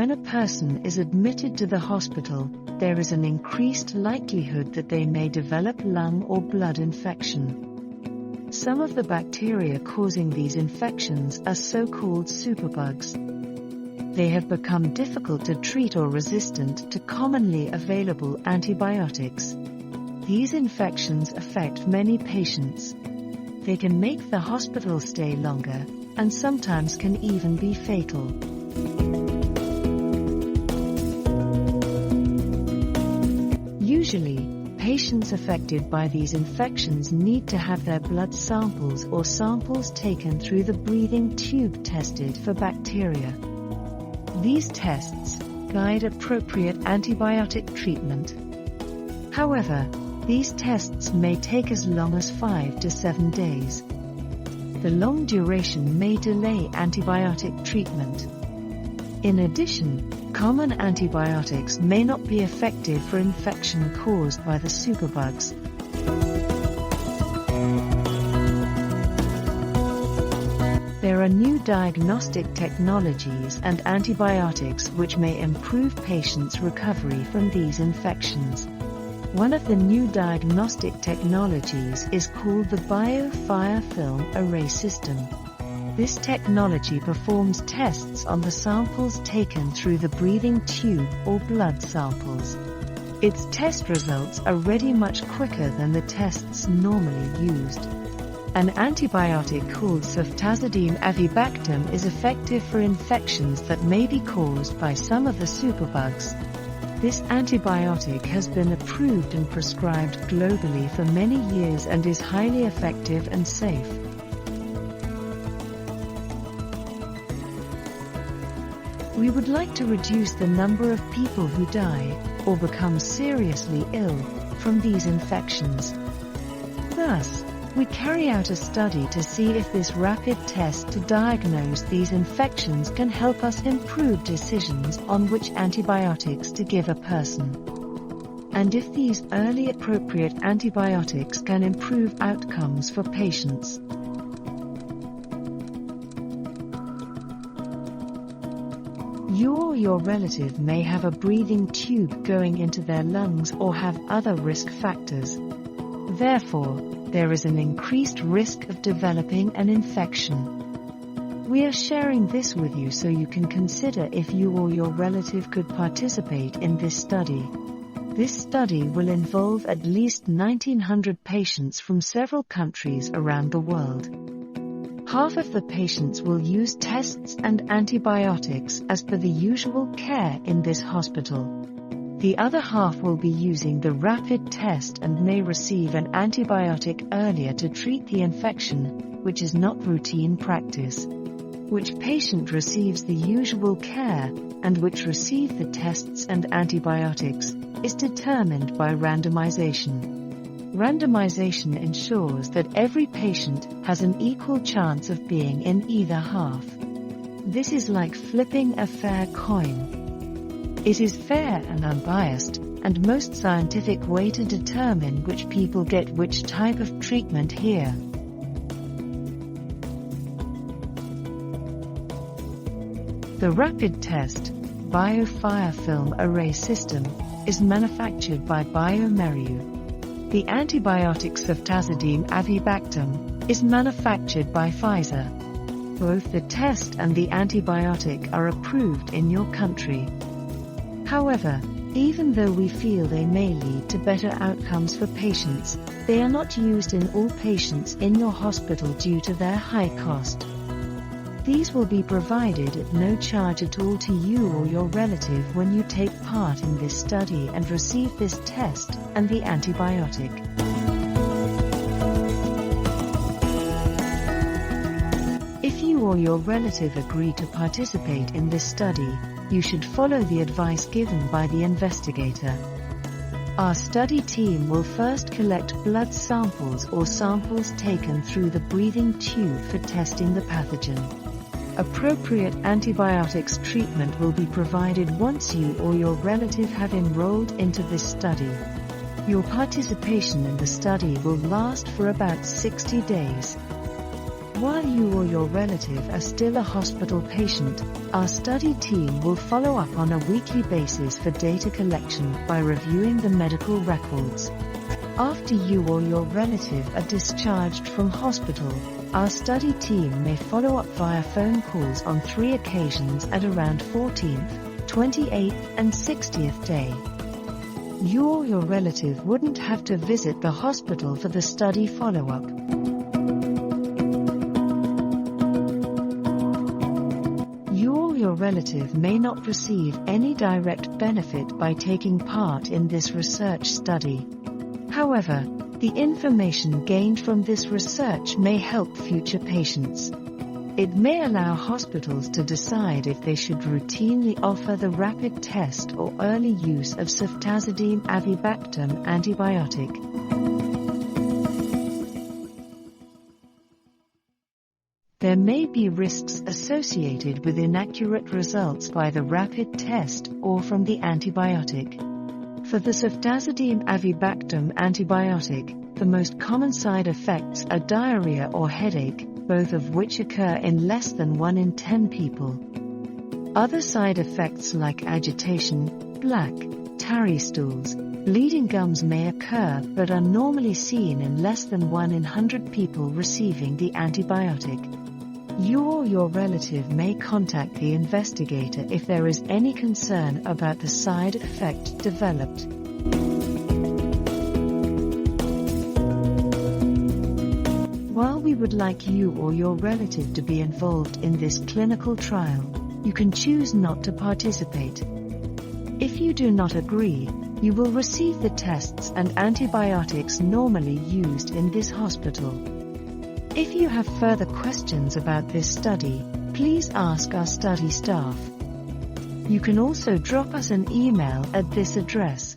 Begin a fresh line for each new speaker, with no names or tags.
when a person is admitted to the hospital, there is an increased likelihood that they may develop lung or blood infection. Some of the bacteria causing these infections are so-called superbugs. They have become difficult to treat or resistant to commonly available antibiotics. These infections affect many patients. They can make the hospital stay longer, and sometimes can even be fatal. Usually, patients affected by these infections need to have their blood samples or samples taken through the breathing tube tested for bacteria. These tests guide appropriate antibiotic treatment. However, these tests may take as long as 5 to 7 days. The long duration may delay antibiotic treatment. In addition, common antibiotics may not be effective for infection caused by the superbugs. There are new diagnostic technologies and antibiotics which may improve patients' recovery from these infections. One of the new diagnostic technologies is called the BioFire FilmArray System. This technology performs tests on the samples taken through the breathing tube or blood samples. Its test results are ready much quicker than the tests normally used. An antibiotic called ceftazidime-avibactam is effective for infections that may be caused by some of the superbugs. This antibiotic has been approved and prescribed globally for many years and is highly effective and safe. We would like to reduce the number of people who die, or become seriously ill, from these infections. Thus, we carry out a study to see if this rapid test to diagnose these infections can help us improve decisions on which antibiotics to give a person. And if these early appropriate antibiotics can improve outcomes for patients. You or your relative may have a breathing tube going into their lungs or have other risk factors. Therefore, there is an increased risk of developing an infection. We are sharing this with you so you can consider if you or your relative could participate in this study. This study will involve at least 1,900 patients from several countries around the world. Half of the patients will use tests and antibiotics as per the usual care in this hospital. The other half will be using the rapid test and may receive an antibiotic earlier to treat the infection, which is not routine practice. Which patient receives the usual care, and which receive the tests and antibiotics, is determined by randomization. Randomization ensures that every patient has an equal chance of being in either half. This is like flipping a fair coin. It is fair and unbiased, and most scientific way to determine which people get which type of treatment here. The rapid test, BioFire FilmArray System, is manufactured by bioMérieux. The antibiotic ceftazidime-avibactam is manufactured by Pfizer. Both the test and the antibiotic are approved in your country. However, even though we feel they may lead to better outcomes for patients, they are not used in all patients in your hospital due to their high cost. These will be provided at no charge at all to you or your relative when you take part in this study and receive this test and the antibiotic. If you or your relative agree to participate in this study, you should follow the advice given by the investigator. Our study team will first collect blood samples or samples taken through the breathing tube for testing the pathogen. Appropriate antibiotics treatment will be provided once you or your relative have enrolled into this study. Your participation in the study will last for about 60 days. While you or your relative are still a hospital patient, our study team will follow up on a weekly basis for data collection by reviewing the medical records. After you or your relative are discharged from hospital, our study team may follow up via phone calls on 3 occasions at around 14th, 28th, and 60th day. You or your relative wouldn't have to visit the hospital for the study follow-up. You or your relative may not receive any direct benefit by taking part in this research study. However, the information gained from this research may help future patients. It may allow hospitals to decide if they should routinely offer the rapid test or early use of ceftazidime-avibactam antibiotic. There may be risks associated with inaccurate results by the rapid test or from the antibiotic. For the ceftazidime-avibactam antibiotic, the most common side effects are diarrhea or headache, both of which occur in less than 1 in 10 people. Other side effects like agitation, black, tarry stools, bleeding gums may occur but are normally seen in less than 1 in 100 people receiving the antibiotic. You or your relative may contact the investigator if there is any concern about the side effect developed. While we would like you or your relative to be involved in this clinical trial, you can choose not to participate. If you do not agree, you will receive the tests and antibiotics normally used in this hospital. If you have further questions about this study, please ask our study staff. You can also drop us an email at this address.